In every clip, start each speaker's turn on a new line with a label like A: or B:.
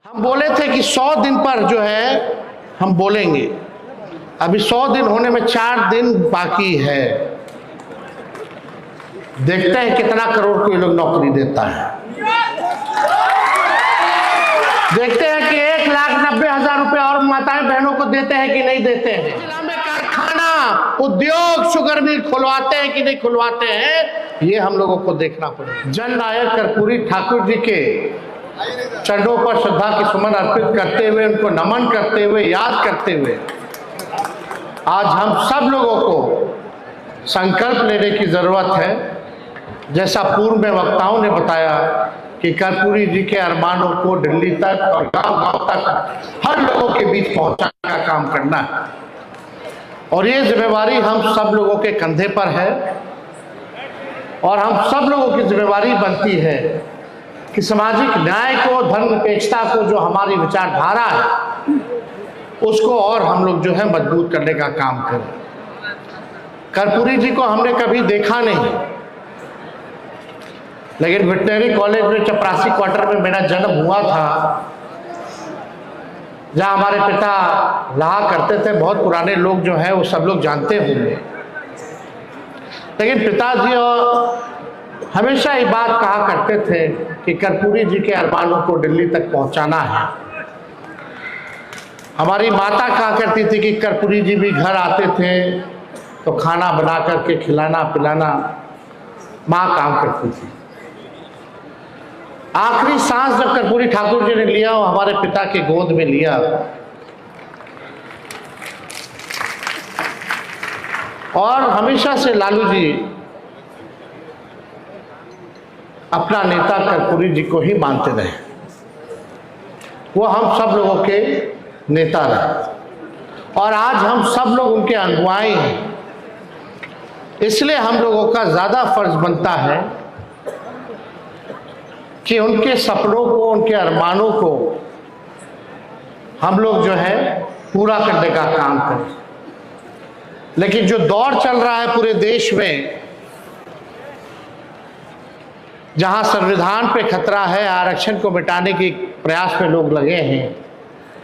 A: हम बोले थे कि 100 दिन पर जो है हम बोलेंगे, अभी 100 दिन होने में 4 दिन बाकी है। देखते हैं कितना करोड़ को ये लोग नौकरी देता है। देखते हैं कि 1,90,000 रुपए और माताएं बहनों को देते हैं कि नहीं देते हैं। जिला में कारखाना, उद्योग, शुगर मिल खुलवाते हैं कि नहीं खुलवाते हैं, ये हम लोगों को देखना पड़ेगा। जननायक कर्पूरी ठाकुर जी के चरणों पर श्रद्धा की सुमन अर्पित करते हुए, उनको नमन करते हुए, याद करते हुए आज हम सब लोगों को संकल्प लेने की जरूरत है। जैसा पूर्व में वक्ताओं ने बताया कि कर्पूरी जी के अरमानों को दिल्ली तक और गांव-गांव तक हर लोगों के बीच पहुंचाने का काम करना है, और ये जिम्मेवारी हम सब लोगों के कंधे पर है। और हम सब लोगों की जिम्मेवारी बनती है कि सामाजिक न्याय को, धर्मनिरपेक्षता को, जो हमारी विचारधारा है, उसको और हम लोग जो है मजबूत करने का काम करें। कर्पूरी जी को हमने कभी देखा नहीं, लेकिन वेटनरी कॉलेज में चपरासी क्वार्टर में मेरा जन्म हुआ था, जहाँ हमारे पिता रहा करते थे। बहुत पुराने लोग जो हैं वो सब लोग जानते होंगे। लेकिन पिताजी और हमेशा ये बात कहा करते थे कि कर्पूरी जी के अरमानों को दिल्ली तक पहुंचाना है। हमारी माता कहा करती थी कि कर्पूरी जी भी घर आते थे तो खाना बना करके खिलाना पिलाना माँ काम करती थी। आखिरी सांस जब कर्पूरी ठाकुर जी ने लिया, वो हमारे पिता के गोद में लिया, और हमेशा से लालू जी अपना नेता कर्पूरी जी को ही मानते रहे। वो हम सब लोगों के नेता रहे, और आज हम सब लोग उनके अनुयायी हैं। इसलिए हम लोगों का ज्यादा फर्ज बनता है कि उनके सपनों को, उनके अरमानों को हम लोग जो है पूरा करने का काम करें। लेकिन जो दौर चल रहा है पूरे देश में, जहां संविधान पे खतरा है, आरक्षण को मिटाने के प्रयास में लोग लगे हैं,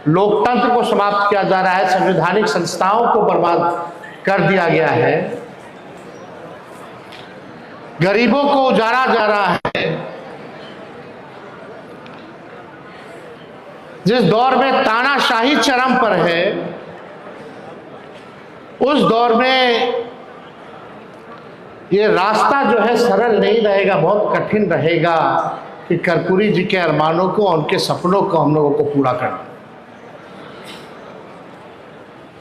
A: लोकतंत्र को समाप्त किया जा रहा है, संवैधानिक संस्थाओं को बर्बाद कर दिया गया है, गरीबों को उजाड़ा जा रहा है, जिस दौर में तानाशाही चरम पर है, उस दौर में ये रास्ता जो है सरल नहीं रहेगा, बहुत कठिन रहेगा कि कर्पूरी जी के अरमानों को, उनके सपनों को हम लोगों को पूरा करना।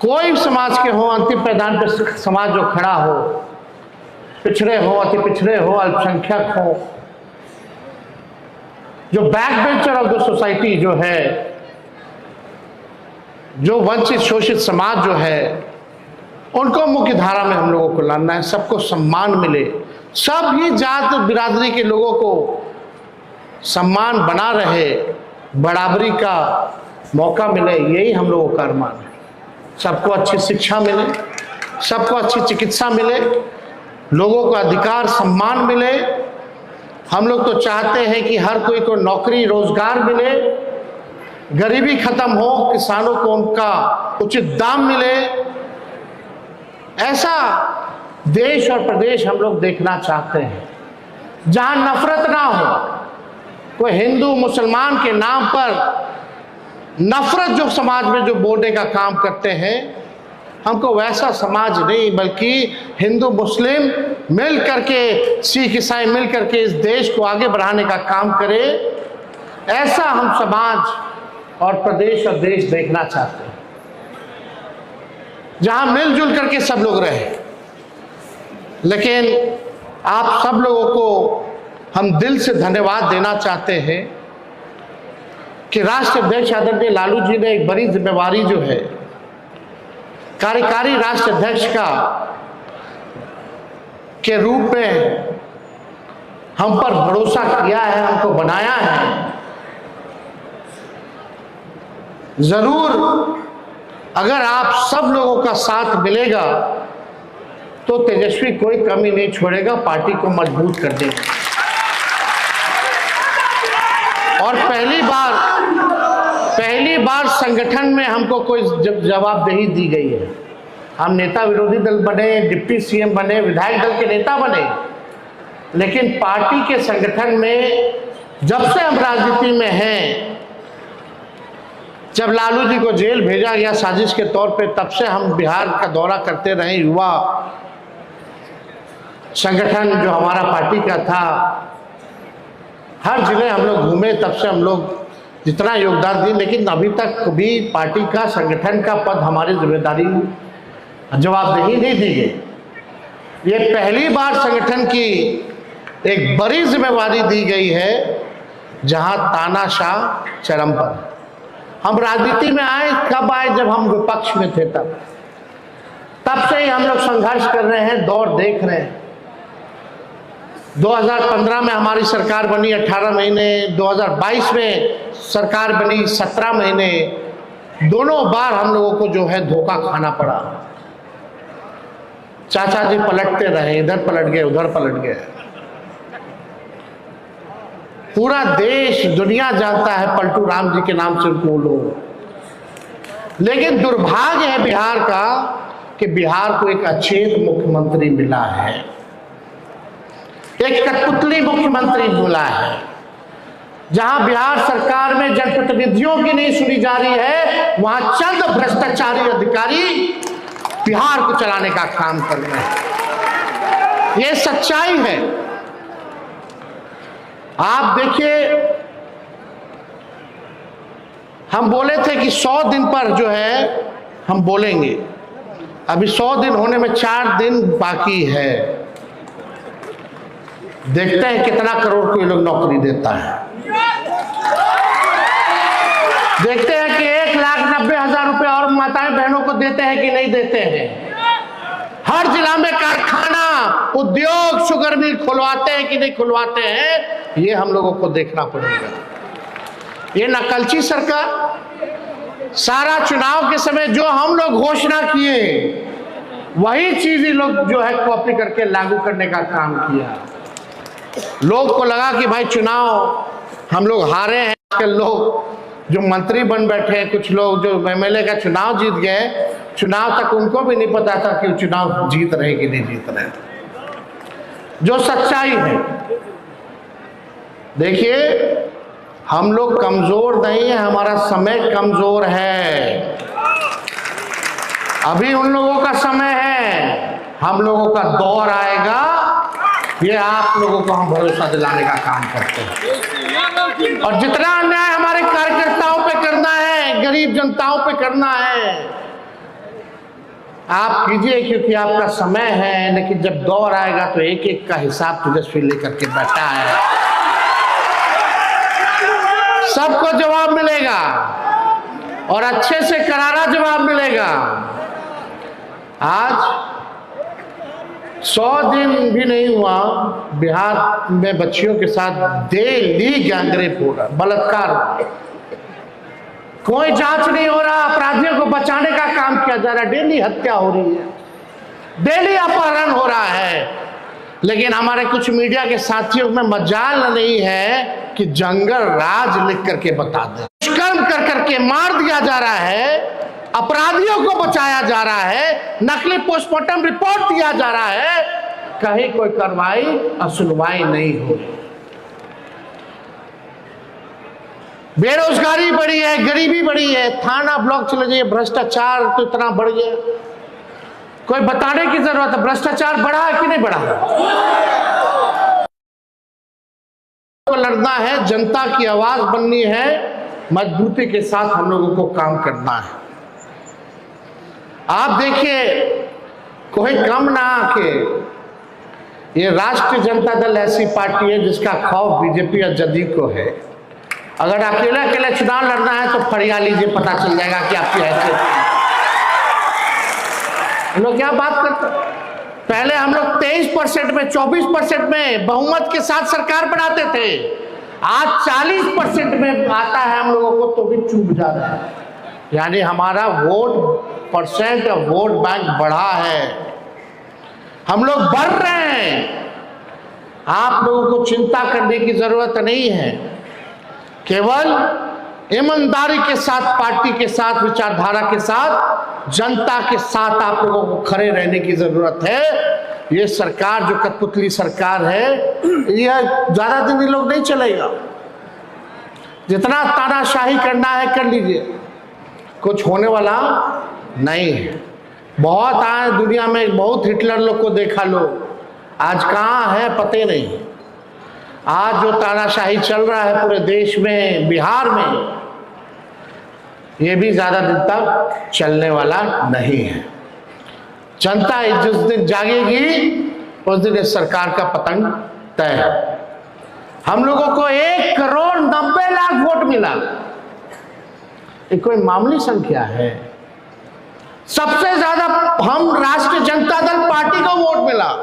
A: कोई भी समाज के हो, अंतिम पैदान पर समाज जो खड़ा हो, पिछड़े हो, अति पिछड़े हो, अल्पसंख्यक हो, जो back bencher of the society जो है, जो वंचित शोषित समाज जो है, उनको मुख्य धारा में हम लोगों को लाना है। सबको सम्मान मिले, सभी जात बिरादरी के लोगों को सम्मान बना रहे, बराबरी का मौका मिले, यही हम लोगों का अरमान है। सबको अच्छी शिक्षा मिले, सबको अच्छी चिकित्सा मिले, लोगों को अधिकार सम्मान मिले। हम लोग तो चाहते हैं कि हर कोई को नौकरी रोजगार मिले, गरीबी खत्म हो, किसानों को उनका उचित दाम मिले। ऐसा देश और प्रदेश हम लोग देखना चाहते हैं जहां नफरत ना हो। कोई हिंदू मुसलमान के नाम पर नफरत जो समाज में जो बोलने का काम करते हैं, हमको वैसा समाज नहीं, बल्कि हिंदू मुस्लिम मिल करके, सिख ईसाई मिल करके इस देश को आगे बढ़ाने का काम करे। ऐसा हम समाज और प्रदेश और देश देखना चाहते हैं जहां मिलजुल करके सब लोग रहे। लेकिन आप सब लोगों को हम दिल से धन्यवाद देना चाहते हैं कि राष्ट्र अध्यक्ष आदरणीय लालू जी ने एक बड़ी जिम्मेवारी जो है कार्यकारी राष्ट्र अध्यक्ष का के रूप में हम पर भरोसा किया है, हमको बनाया है। जरूर अगर आप सब लोगों का साथ मिलेगा तो तेजस्वी कोई कमी नहीं छोड़ेगा पार्टी को मजबूत कर देगा। और पहली बार संगठन में हमको कोई जवाबदेही दी गई है। हम नेता विरोधी दल बने, डिप्टी सीएम बने, विधायक दल के नेता बने, लेकिन पार्टी के संगठन में जब से हम राजनीति में हैं, जब लालू जी को जेल भेजा गया साजिश के तौर पे, तब से हम बिहार का दौरा करते रहे। युवा संगठन जो हमारा पार्टी का था, हर जिले हम लोग घूमे, तब से हम लोग जितना योगदान दिए, लेकिन अभी तक भी पार्टी का संगठन का पद हमारी जिम्मेदारी जवाबदेही नहीं दी गई। ये पहली बार संगठन की एक बड़ी जिम्मेवारी दी गई है जहां तानाशाह चरम पर। हम राजनीति में आए, कब आए? जब हम विपक्ष में थे, तब से ही हम लोग संघर्ष कर रहे हैं, दौर देख रहे हैं। 2015 में हमारी सरकार बनी 18 महीने, 2022 में सरकार बनी 17 महीने। दोनों बार हम लोगों को जो है धोखा खाना पड़ा। चाचा जी पलटते रहे, इधर पलट गए, उधर पलट गए। पूरा देश, दुनिया जानता है पलटू राम जी के नाम से उनको लोग। लेकिन दुर्भाग्य है बिहार का कि बिहार को एक अचेत मुख्यमंत्री मिला है, एक कठपुतली मुख्यमंत्री मिला है, जहां बिहार सरकार में जनप्रतिनिधियों की नहीं सुनी जा रही है, वहां चंद भ्रष्टाचारी अधिकारी बिहार को चलाने का काम कर रहे हैं। यह सच्चाई है। आप देखिए, हम बोले थे कि 100 दिन पर जो है हम बोलेंगे। अभी 100 दिन होने में 4 दिन बाकी है। देखते हैं कितना करोड़ को ये लोग नौकरी देता है। देखते हैं कि 1,90,000 रुपए और माताएं बहनों को देते हैं कि नहीं देते हैं। हर जिला में कारखाना, उद्योग, शुगर मिल खुलवाते हैं कि नहीं खुलवाते हैं, ये हम लोगों को देखना पड़ेगा। ये नकलची सरकार, सारा चुनाव के समय जो हम लोग घोषणा किए वही चीज लोग जो है कॉपी करके लागू करने का काम किया। लोग को लगा कि भाई चुनाव हम लोग हारे हैं। आजकल लोग जो मंत्री बन बैठे हैं, कुछ लोग जो एमएलए का चुनाव जीत गए, चुनाव तक उनको भी नहीं पता था कि चुनाव जीत रहे कि नहीं जीत रहे। जो सच्चाई है, देखिए हम लोग कमजोर नहीं है, हमारा समय कमजोर है। अभी उन लोगों का समय है, हम लोगों का दौर आएगा। ये आप लोगों को हम भरोसा दिलाने का काम करते हैं। और जितना अन्याय हमारे कार्यकर्ताओं पे करना है, गरीब जनताओं पे करना है, आप कीजिए, क्योंकि आपका समय है। लेकिन जब दौर आएगा तो एक एक का हिसाब तेजस्वी लेकर के बैठा है। सबको जवाब मिलेगा और अच्छे से करारा जवाब मिलेगा। आज 100 दिन भी नहीं हुआ, बिहार में बच्चियों के साथ डेली गैंगरेप हो रहा, बलात्कार हो रहा। कोई जांच नहीं हो रहा, अपराधियों को बचाने का काम किया जा रहा है। डेली हत्या हो रही है, डेली अपहरण हो रहा है। लेकिन हमारे कुछ मीडिया के साथियों में मजाल नहीं है कि जंगल राज लिख करके बता दे। दुष्कर्म कर करके मार दिया जा रहा है, अपराधियों को बचाया जा रहा है, नकली पोस्टमार्टम रिपोर्ट दिया जा रहा है, कहीं कोई कार्रवाई और सुनवाई नहीं हो रही। बेरोजगारी बढ़ी है, गरीबी बढ़ी है, थाना ब्लॉक चले जाइए, भ्रष्टाचार तो इतना बढ़ गया, कोई बताने की जरूरत है। भ्रष्टाचार बढ़ा है कि नहीं बढ़ा? तो लड़ना है, जनता की आवाज बननी है, मजबूती के साथ हम लोगों को काम करना है। आप देखिए, कोई कम ना आके, ये राष्ट्रीय जनता दल ऐसी पार्टी है जिसका खौफ बीजेपी और जदयू को है। अगर अकेले अकेले चुनाव लड़ना है तो फरिया लीजिए, पता चल जाएगा कि आपकी हैसियत। हम लोग क्या बात करते, पहले हम लोग 23% में, 24% में बहुमत के साथ सरकार बनाते थे। आज 40% में आता है हम लोगों को तो भी चूक जा रहा है। यानी हमारा वोट परसेंट और वोट बैंक बढ़ा है, हम लोग बढ़ रहे हैं। आप लोगों को चिंता करने की जरूरत नहीं है, केवल ईमानदारी के साथ, पार्टी के साथ, विचारधारा के साथ, जनता के साथ आप लोगों को खड़े रहने की जरूरत है। ये सरकार जो कठपुतली सरकार है, यह ज्यादा दिन ये लोग नहीं चलेगा। जितना तानाशाही करना है कर लीजिए, कुछ होने वाला नहीं है। बहुत आए दुनिया में, बहुत हिटलर लोग को देखा लो, आज कहाँ है पते नहीं। आज जो तानाशाही चल रहा है पूरे देश में, बिहार में, ये भी ज्यादा दिन तक चलने वाला नहीं है। जनता जिस दिन जागेगी उस दिन इस सरकार का पतन तय है। हम लोगों को 1,90,00,000 वोट मिला, ये कोई मामूली संख्या है। सबसे ज्यादा हम राष्ट्रीय जनता दल पार्टी को वोट मिला।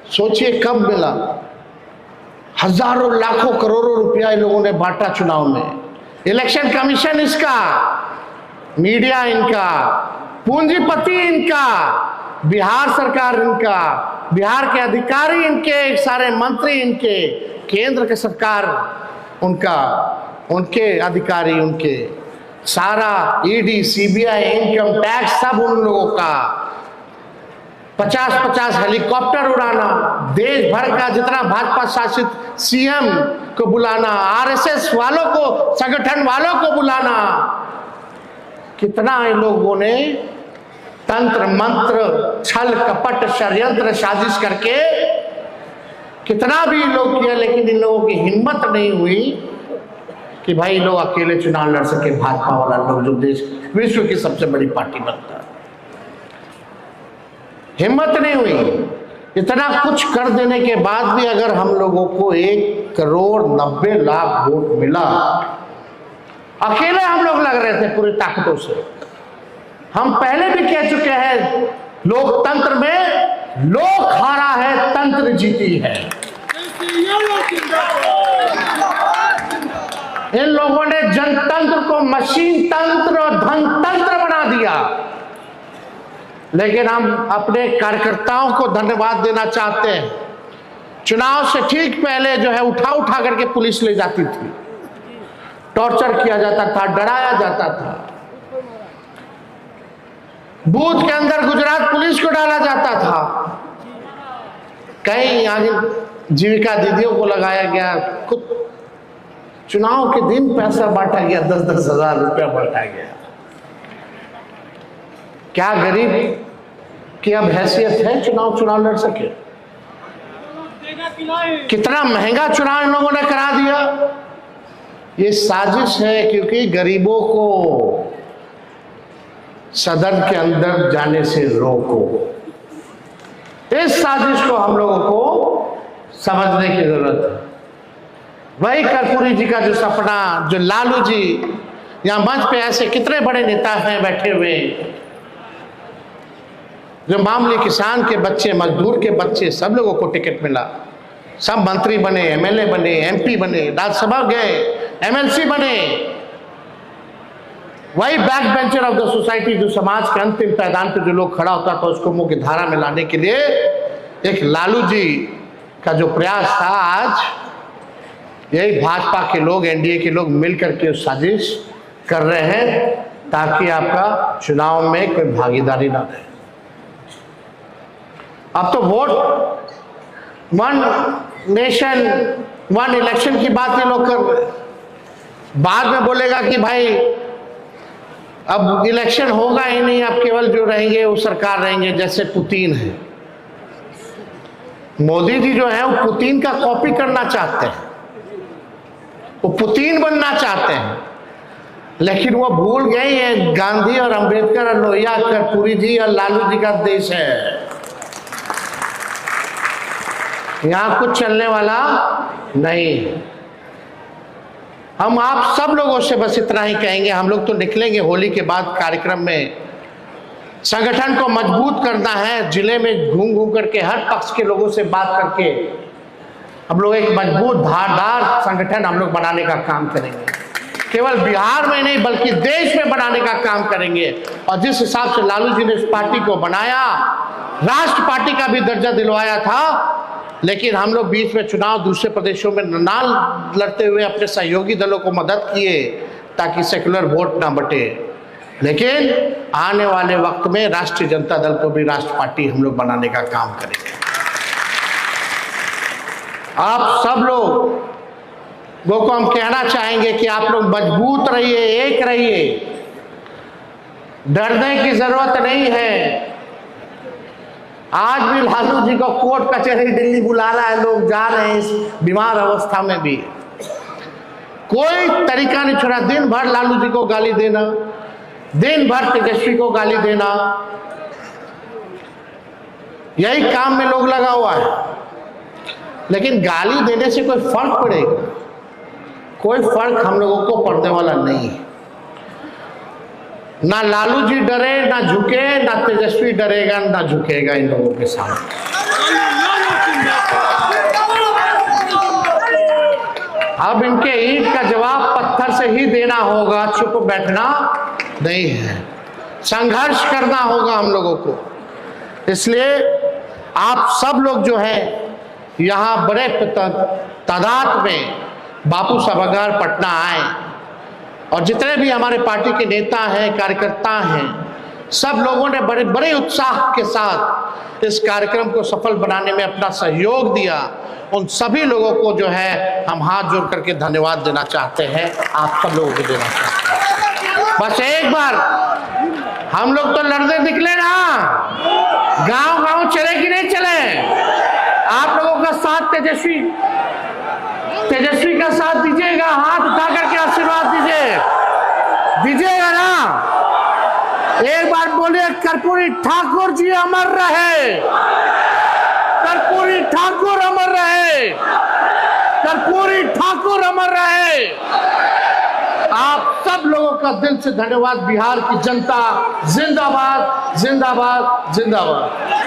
A: सोचिए कब मिला। हजारों लाखों करोड़ों रुपया इन लोगों ने बांटा चुनाव में। इलेक्शन कमीशन इसका, मीडिया इनका, पूंजीपति इनका, बिहार सरकार इनका, बिहार के अधिकारी इनके, सारे मंत्री इनके, केंद्र की सरकार उनका, उनके अधिकारी उनके, सारा ईडी, सीबीआई, इनकम टैक्स सब उन लोगों का। 50-50 हेलीकॉप्टर उड़ाना, देश भर का जितना भाजपा शासित सीएम को बुलाना, आरएसएस वालों को, संगठन वालों को बुलाना। कितना इन लोगों ने तंत्र मंत्र, छल कपट, षड्यंत्र, साजिश करके कितना भी लोग किया, लेकिन इन लोगों की हिम्मत नहीं हुई कि भाई लोग अकेले चुनाव लड़ सके। भाजपा वाला लोग जो देश विश्व की सबसे बड़ी पार्टी बनता है, हिम्मत नहीं हुई। इतना कुछ कर देने के बाद भी अगर हम लोगों को 1,90,00,000 वोट मिला, अकेले हम लोग लग रहे थे पूरी ताकतों से। हम पहले भी कह चुके हैं, लोकतंत्र में लोक हारा है, तंत्र जीती है। इन लोगों ने जनतंत्र को मशीन तंत्र और धनतंत्र बना दिया। लेकिन हम अपने कार्यकर्ताओं को धन्यवाद देना चाहते हैं। चुनाव से ठीक पहले जो है उठा करके पुलिस ले जाती थी, टॉर्चर किया जाता था, डराया जाता था। बूथ के अंदर गुजरात पुलिस को डाला जाता था। कई आगे जीविका दीदियों को लगाया गया। खुद चुनाव के दिन पैसा बांटा गया, 10-10 हजार रुपया बांटा गया। क्या गरीब की अब हैसियत है चुनाव लड़ सके? कितना महंगा चुनाव इन लोगों ने करा दिया। ये साजिश है, क्योंकि गरीबों को सदन के अंदर जाने से रोको। इस साजिश को हम लोगों को समझने की जरूरत है। वही कर्पूरी जी का जो सपना, जो लालू जी, यहाँ मंच पे ऐसे कितने बड़े नेता हैं बैठे हुए, जो मामूली किसान के बच्चे, मजदूर के बच्चे, सब लोगों को टिकट मिला, सब मंत्री बने, एमएलए बने, एमपी बने, राज्यसभा गए, एमएलसी बने। वही back bencher of the society, जो समाज के अंतिम पैदान पे जो लोग खड़ा होता था, उसको मुख्य धारा में लाने के लिए एक लालू जी का जो प्रयास था, आज यही भाजपा के लोग, एनडीए के लोग मिलकर के साजिश कर रहे हैं ताकि आपका चुनाव में कोई भागीदारी ना रहे। अब तो vote, one nation one election की बात ये लोग कर रहे हैं। बाद में बोलेगा कि भाई अब इलेक्शन होगा ही नहीं, अब केवल जो रहेंगे वो सरकार रहेंगे, जैसे पुतिन है। मोदी जी जो है वो पुतिन का कॉपी करना चाहते हैं, वो पुतिन बनना चाहते हैं, लेकिन वो भूल गए ये गांधी और अंबेडकर और लोहिया, कर्पूरी जी और लालू जी का देश है। यहां कुछ चलने वाला नहीं। हम आप सब लोगों से बस इतना ही कहेंगे, हम लोग तो निकलेंगे होली के बाद कार्यक्रम में। संगठन को मजबूत करना है, जिले में घूम घूम करके हर पक्ष के लोगों से बात करके हम लोग एक मजबूत धारदार संगठन हम लोग बनाने का काम करेंगे। केवल बिहार में नहीं बल्कि देश में बनाने का काम करेंगे। और जिस हिसाब से लालू जी ने इस पार्टी को बनाया, राष्ट्र पार्टी का भी दर्जा दिलवाया था, लेकिन हम लोग बीच में चुनाव दूसरे प्रदेशों में ना लड़ते हुए अपने सहयोगी दलों को मदद किए ताकि सेकुलर वोट ना बटे। लेकिन आने वाले वक्त में राष्ट्रीय जनता दल को भी राष्ट्र पार्टी हम लोग बनाने का काम करेंगे। आप सब लोगों को हम कहना चाहेंगे कि आप लोग मजबूत रहिए, एक रहिए, डरने की जरूरत नहीं है। आज भी लालू जी को कोर्ट कचहरी दिल्ली बुला रहा है, लोग जा रहे हैं इस बीमार अवस्था में भी। कोई तरीका नहीं छोड़ा, दिन भर लालू जी को गाली देना, दिन भर तेजस्वी को गाली देना, यही काम में लोग लगा हुआ है। लेकिन गाली देने से कोई फर्क पड़ेगा? कोई फर्क हम लोगों को पड़ने वाला नहीं है। ना लालू जी डरे, ना झुके, ना तेजस्वी डरेगा, ना झुकेगा इन लोगों के सामने। अब इनके ईंट का जवाब पत्थर से ही देना होगा, चुप बैठना नहीं है, संघर्ष करना होगा हम लोगों को। इसलिए आप सब लोग जो है यहाँ बड़े तादाद में बापू सभागार पटना आए, और जितने भी हमारे पार्टी के नेता हैं, कार्यकर्ता हैं, सब लोगों ने बड़े बड़े उत्साह के साथ इस कार्यक्रम को सफल बनाने में अपना सहयोग दिया। उन सभी लोगों को जो है हम हाथ जोड़ करके धन्यवाद देना चाहते हैं, आप सब लोगों को देना चाहते हैं। बस एक बार हम लोग तो लड़ने निकले ना, गांव गांव चले कि नहीं चले? आप लोगों का साथ तेजस्वी का साथ दीजिएगा, हाथ उठा करके आशीर्वाद दीजिएगा ना। एक बार बोलिए, कर्पूरी ठाकुर जी अमर रहे, कर्पूरी ठाकुर अमर रहे, कर्पूरी ठाकुर अमर रहे। आप सब लोगों का दिल से धन्यवाद। बिहार की जनता जिंदाबाद, जिंदाबाद, जिंदाबाद।